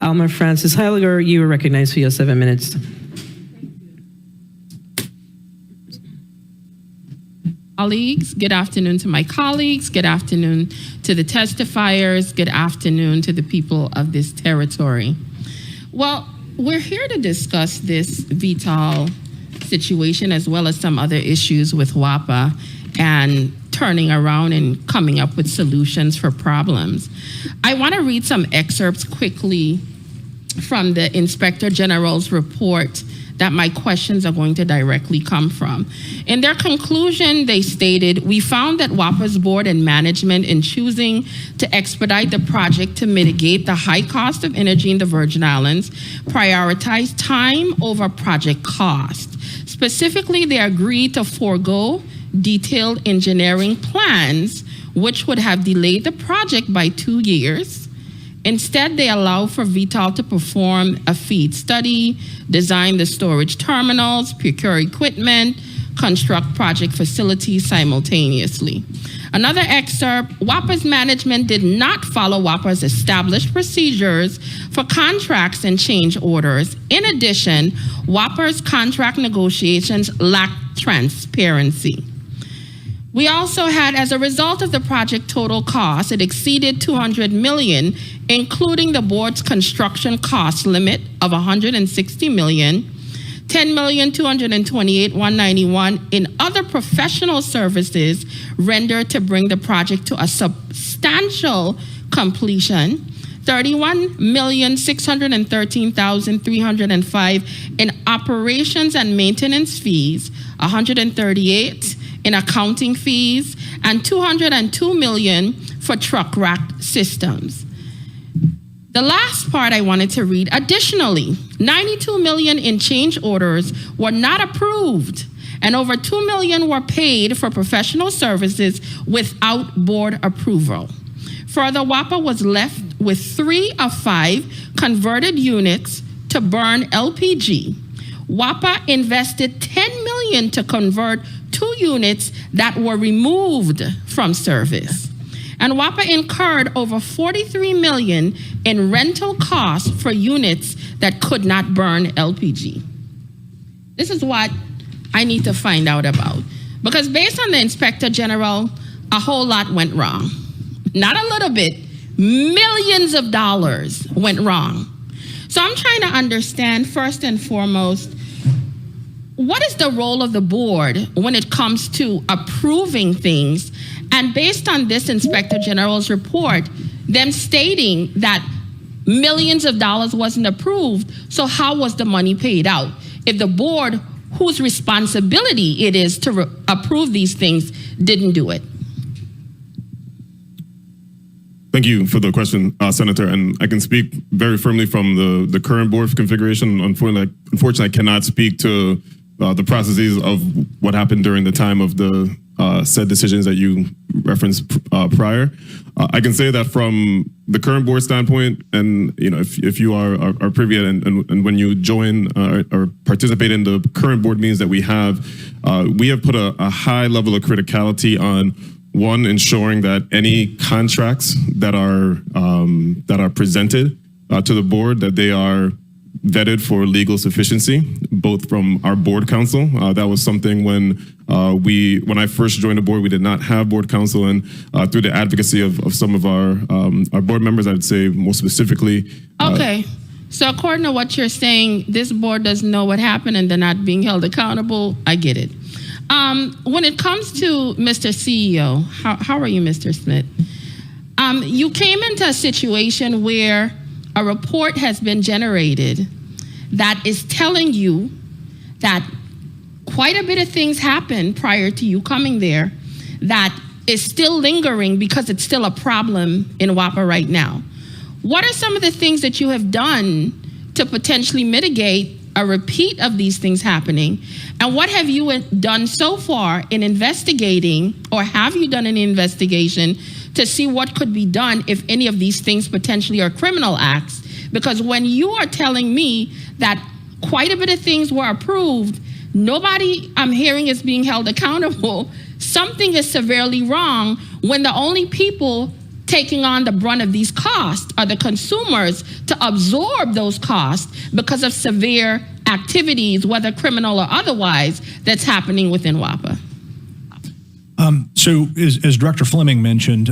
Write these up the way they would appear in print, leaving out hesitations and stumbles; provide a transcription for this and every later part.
Alma Francis Heyliger, you are recognized for your 7 minutes. Colleagues, good afternoon to my colleagues, good afternoon to the testifiers, good afternoon to the people of this territory. Well, we're here to discuss this VTOL situation as well as some other issues with WAPA and turning around and coming up with solutions for problems. I want to read some excerpts quickly from the Inspector General's report that my questions are going to directly come from. In their conclusion, they stated, "We found that WAPA's board and management, in choosing to expedite the project to mitigate the high cost of energy in the Virgin Islands, prioritized time over project cost. Specifically, they agreed to forego detailed engineering plans, which would have delayed the project by 2 years. Instead, they allow for VTOL to perform a FEED study, design the storage terminals, procure equipment, construct project facilities simultaneously." Another excerpt, "WAPA's management did not follow WAPA's established procedures for contracts and change orders. In addition, WAPA's contract negotiations lacked transparency." We also had, as a result of the project total cost, it exceeded $200 million, including the board's construction cost limit of $160 million, $10,228,191 in other professional services rendered to bring the project to a substantial completion, $31,613,305 in operations and maintenance fees, $138 in accounting fees, and $202 million for truck rack systems. The last part I wanted to read, additionally, $92 million in change orders were not approved, and over $2 million were paid for professional services without board approval. Further, WAPA was left with 3 of 5 converted units to burn LPG. WAPA invested $10 million to convert 2 units that were removed from service. And WAPA incurred over $43 million in rental costs for units that could not burn LPG. This is what I need to find out about. Because based on the Inspector General, a whole lot went wrong. Not a little bit, millions of dollars went wrong. So I'm trying to understand, first and foremost, what is the role of the board when it comes to approving things? And based on this Inspector General's report, them stating that millions of dollars wasn't approved, so how was the money paid out? If the board, whose responsibility it is to approve these things, didn't do it? Thank you for the question, Senator. And I can speak very firmly from the current board configuration. Unfortunately, I cannot speak to the processes of what happened during the time of the said decisions that you referenced prior. I can say that from the current board standpoint, and if you are privy and when you join or participate in the current board meetings that we have put a high level of criticality on, one, ensuring that any contracts that are presented to the board, that they are vetted for legal sufficiency, both from our board counsel. That was something when I first joined the board, we did not have board counsel, and through the advocacy of some of our board members, I would say more specifically. Okay. So according to what you're saying, this board doesn't know what happened and they're not being held accountable. I get it. When it comes to Mr. CEO, how are you, Mr. Smith? You came into a situation where a report has been generated that is telling you that quite a bit of things happened prior to you coming there that is still lingering because it's still a problem in WAPA right now. What are some of the things that you have done to potentially mitigate a repeat of these things happening? And what have you done so far in investigating, or have you done an investigation to see what could be done if any of these things potentially are criminal acts? Because when you are telling me that quite a bit of things were approved, nobody I'm hearing is being held accountable, something is severely wrong when the only people taking on the brunt of these costs are the consumers to absorb those costs because of severe activities, whether criminal or otherwise, that's happening within WAPA. So as Director Fleming mentioned,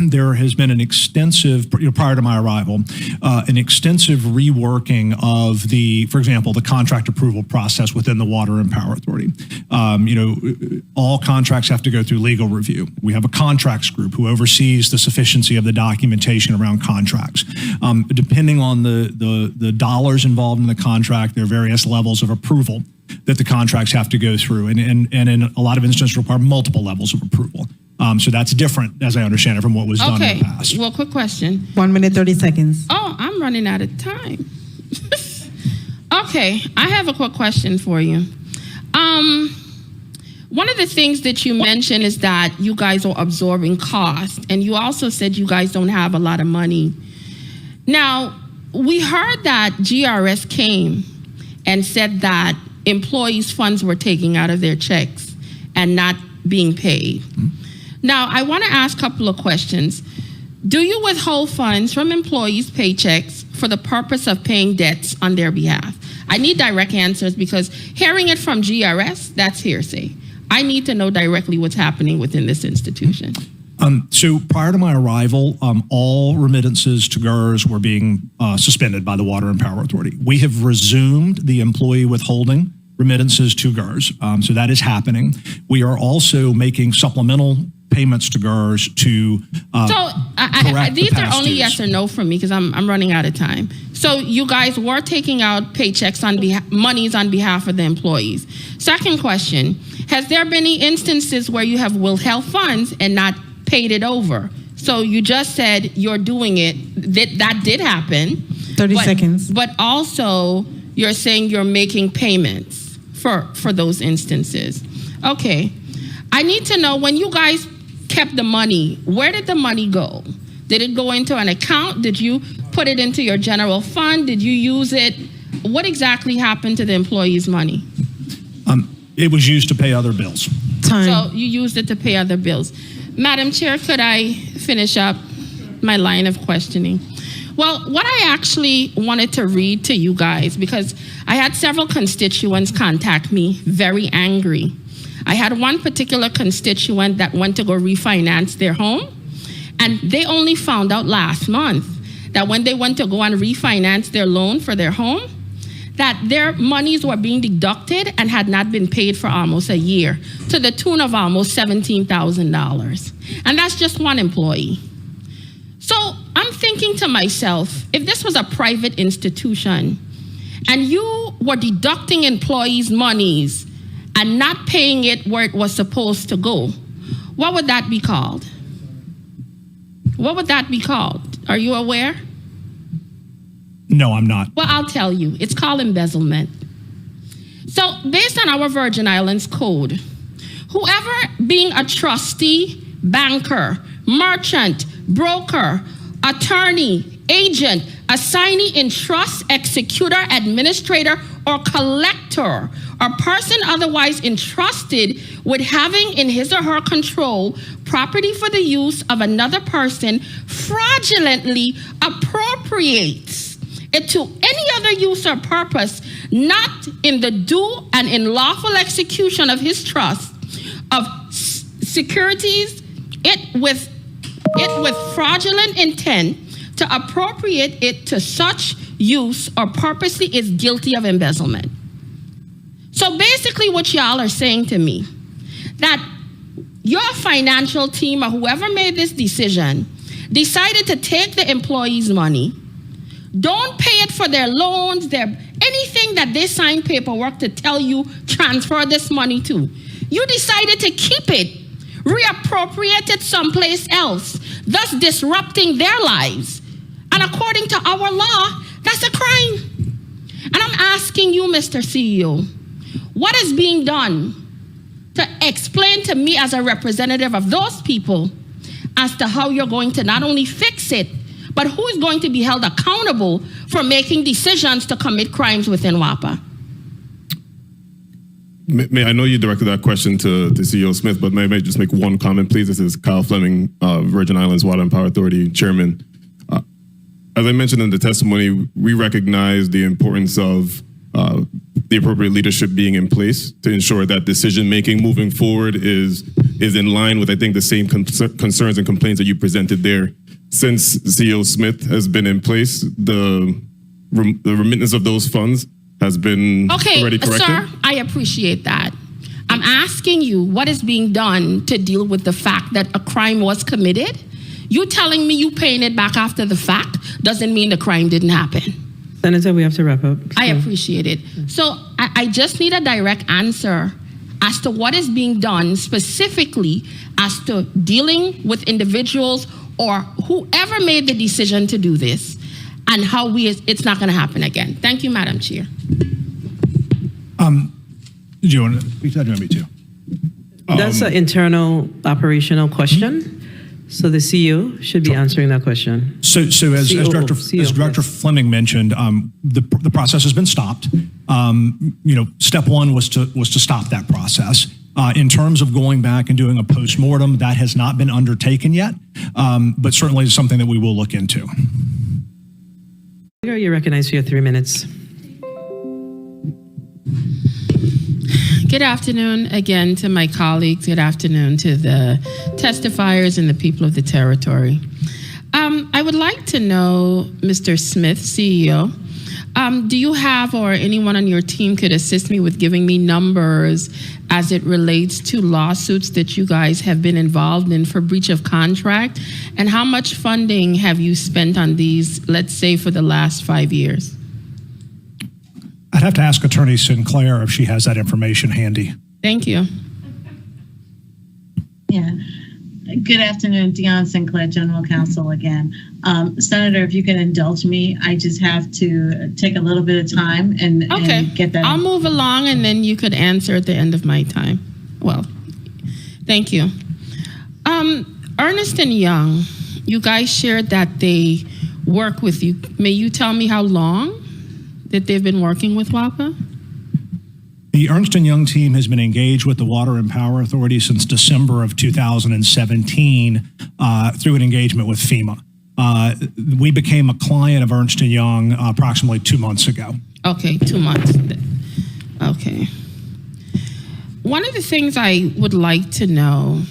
there has been an extensive, prior to my arrival, an extensive reworking of for example, the contract approval process within the Water and Power Authority. All contracts have to go through legal review. We have a contracts group who oversees the sufficiency of the documentation around contracts. Depending on the dollars involved in the contract, there are various levels of approval that the contracts have to go through, and in a lot of instances require multiple levels of approval. So that's different, as I understand it, from what was done in the past. Well, quick question. 1 minute, 30 seconds. Oh, I'm running out of time. Okay, I have a quick question for you. One of the things that you mentioned is that you guys are absorbing cost, and you also said you guys don't have a lot of money. Now, we heard that GRS came and said that employees' funds were taken out of their checks and not being paid. Now, I want to ask a couple of questions. Do you withhold funds from employees' paychecks for the purpose of paying debts on their behalf? I need direct answers because hearing it from GRS, that's hearsay. I need to know directly what's happening within this institution. So prior to my arrival, all remittances to GERS were being suspended by the Water and Power Authority. We have resumed the employee withholding remittances to GERS. So that is happening. We are also making supplemental payments to GERS to correct these the past are only dues. yes or no from me because I'm running out of time. So you guys were taking out paychecks monies on behalf of the employees. Second question, has there been any instances where you have withheld funds and not paid it over? So you just said you're doing it. That did happen. 30 seconds. But also you're saying you're making payments for those instances. Okay. I need to know, when you guys kept the money, where did the money go? Did it go into an account? Did you put it into your general fund? Did you use it? What exactly happened to the employees' money? It was used to pay other bills. Time. So you used it to pay other bills. Madam Chair, could I finish up my line of questioning? Well, what I actually wanted to read to you guys, because I had several constituents contact me very angry. I had one particular constituent that went to go refinance their home, and they only found out last month that when they went to go and refinance their loan for their home, that their monies were being deducted and had not been paid for almost a year, to the tune of almost $17,000. And that's just one employee. So I'm thinking to myself, if this was a private institution and you were deducting employees' monies and not paying it where it was supposed to go, what would that be called? What would that be called? Are you aware? No, I'm not. Well, I'll tell you. It's called embezzlement. So based on our Virgin Islands Code, whoever being a trustee, banker, merchant, broker, attorney, agent, assignee in trust, executor, administrator, or collector, or person otherwise entrusted with having in his or her control property for the use of another person fraudulently appropriates it to any other use or purpose not in the due and in lawful execution of his trust of securities, it with fraudulent intent to appropriate it to such use or purposely is guilty of embezzlement. So basically what y'all are saying to me, that your financial team or whoever made this decision decided to take the employees' money, don't pay it for their loans, anything that they signed paperwork to tell you transfer this money to. You decided to keep it, reappropriate it someplace else, thus disrupting their lives. And according to our law, that's a crime. And I'm asking you, Mr. CEO, what is being done to explain to me as a representative of those people as to how you're going to not only fix it, but who is going to be held accountable for making decisions to commit crimes within WAPA? I know you directed that question to CEO Smith, but may I just make one comment, please? This is Kyle Fleming, Virgin Islands Water and Power Authority Chairman. As I mentioned in the testimony, we recognize the importance of the appropriate leadership being in place to ensure that decision-making moving forward is in line with, I think, the same concerns and complaints that you presented there. Since CEO Smith has been in place, the remittance of those funds has been already corrected? Sir, I appreciate that. I'm asking you what is being done to deal with the fact that a crime was committed. You telling me you paying it back after the fact doesn't mean the crime didn't happen. Senator, we have to wrap up. I appreciate it. So I just need a direct answer as to what is being done specifically as to dealing with individuals or whoever made the decision to do this and how it's not going to happen again. Thank you, Madam Chair. Do you want to speak to that? Do you want me to? That's an internal operational question. So the CEO should be answering that question. So as Director Fleming mentioned, the process has been stopped. Step one was to stop that process. In terms of going back and doing a postmortem, that has not been undertaken yet, but certainly is something that we will look into. You're recognized for your 3 minutes. Good afternoon again to my colleagues. Good afternoon to the testifiers and the people of the territory. I would like to know, Mr. Smith, CEO, do you have or anyone on your team could assist me with giving me numbers as it relates to lawsuits that you guys have been involved in for breach of contract? And how much funding have you spent on these, let's say, for the last 5 years? I'd have to ask Attorney Sinclair if she has that information handy. Thank you. Yeah. Good afternoon, Dion Sinclair, General Counsel again. Senator, if you can indulge me, I just have to take a little bit of time and get that. I'll move along and then you could answer at the end of my time. Well, thank you. Ernst & Young, you guys shared that they work with you. May you tell me how long that they've been working with WAPA? The Ernst & Young team has been engaged with the Water and Power Authority since December of 2017 through an engagement with FEMA. We became a client of Ernst & Young approximately 2 months ago. Okay, 2 months. Okay. One of the things I would like to know,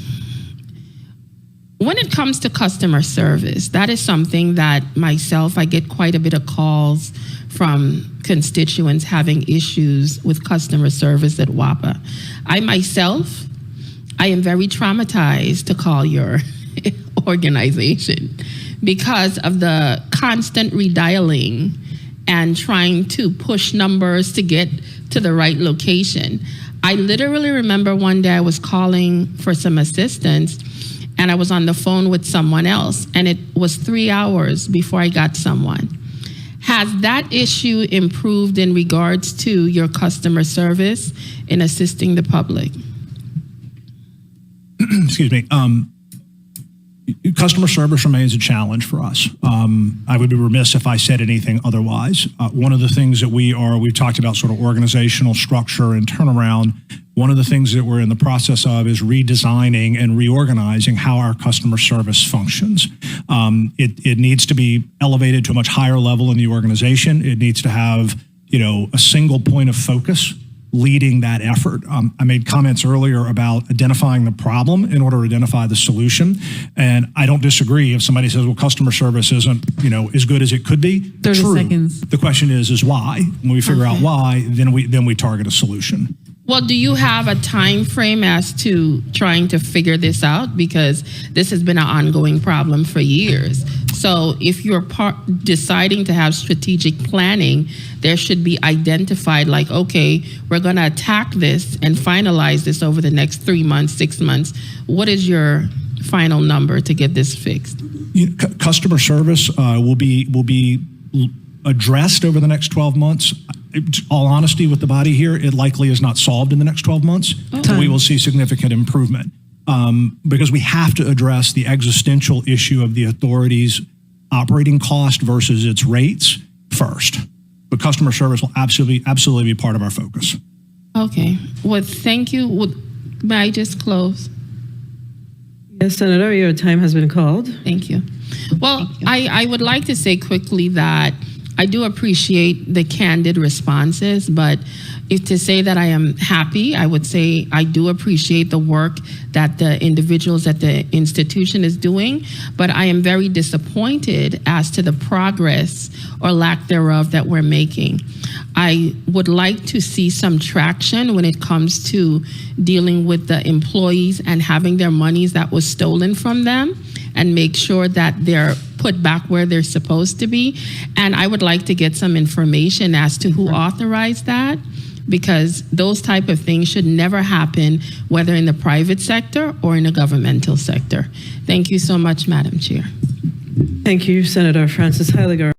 when it comes to customer service, that is something that I get quite a bit of calls from constituents having issues with customer service at WAPA. I am very traumatized to call your organization because of the constant redialing and trying to push numbers to get to the right location. I literally remember one day I was calling for some assistance and I was on the phone with someone else and it was 3 hours before I got someone. Has that issue improved in regards to your customer service in assisting the public? Excuse me. Customer service remains a challenge for us. I would be remiss if I said anything otherwise. One of the things that we've talked about sort of organizational structure and turnaround. One of the things that we're in the process of is redesigning and reorganizing how our customer service functions. It needs to be elevated to a much higher level in the organization. It needs to have, a single point of focus leading that effort. I made comments earlier about identifying the problem in order to identify the solution. And I don't disagree if somebody says, well, customer service isn't, as good as it could be. 30 True. seconds. The question is why? When we figure out why, then we target a solution. Well, do you have a time frame as to trying to figure this out? Because this has been an ongoing problem for years. So if you're deciding to have strategic planning, there should be identified like, okay, we're going to attack this and finalize this over the next 3 months, 6 months. What is your final number to get this fixed? Customer service will be addressed over the next 12 months. All honesty with the body here, it likely is not solved in the next 12 months. So we will see significant improvement because we have to address the existential issue of the authority's operating cost versus its rates first. But customer service will absolutely be part of our focus. Okay. Well, thank you. May I just close? Yes, Senator, your time has been called. Thank you. Well, I would like to say quickly that I do appreciate the candid responses, but if to say that I am happy, I would say I do appreciate the work that the individuals at the institution is doing, but I am very disappointed as to the progress or lack thereof that we're making. I would like to see some traction when it comes to dealing with the employees and having their monies that was stolen from them, and make sure that they're put back where they're supposed to be. And I would like to get some information as to who authorized that, because those type of things should never happen, whether in the private sector or in the governmental sector. Thank you so much, Madam Chair. Thank you, Senator Francis Heyliger.